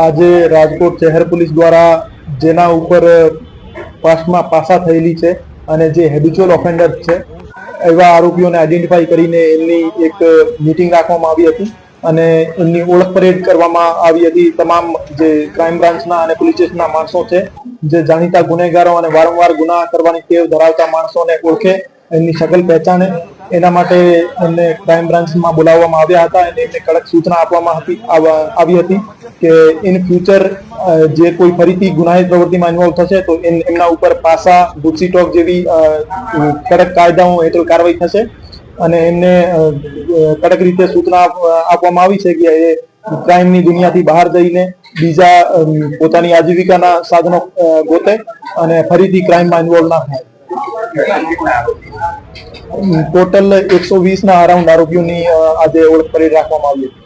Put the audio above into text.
આજે રાજકોટ શહેર પોલીસ દ્વારા જેના ઉપર પાસ્ટમાં પાસા થયેલી છે અને જે હેબિચ્યુઅલ ઓફેન્ડર્સ છે એવા આરોપીઓને આઈડેન્ટિફાઈ કરીને એમની એક મીટિંગ રાખવામાં આવી હતી અને એમની ઓળખ પરેડ કરવામાં આવી હતી. તમામ જે ક્રાઇમ બ્રાન્ચના અને પોલીસ સ્ટેશનના માણસો છે જે જાણીતા ગુનેગારો અને વારંવાર ગુના કરવાની ટેવ ધરાવતા માણસોને ઓળખે, એમની શકલ પહેચાને, એના માટે એમને ક્રાઇમ બ્રાન્ચમાં બોલાવવામાં આવ્યા હતા અને એમને કડક સૂચના આપવામાં આવી હતી કે ઇન ફ્યુચર જે કોઈ ફરીથી ગુનાહિત પ્રવૃત્તિમાં ઇન્વોલ્વ થશે તો એમના ઉપર પાસા, ગુજસી ટોક જેવી કડક કાયદાઓ હેઠળ કાર્યવાહી થશે અને એમને કડક રીતે સૂચના આપવામાં આવી છે કે એ ક્રાઇમની દુનિયાથી બહાર જઈને બીજા પોતાની આજીવિકાના સાધનો ગોતે અને ફરીથી ક્રાઇમમાં ઇન્વોલ્વ ના થાય. ટોટલ 120 અરાઉન્ડ આરોપીઓની આજે ઓળખ પરેડ રાખવામાં આવી હતી.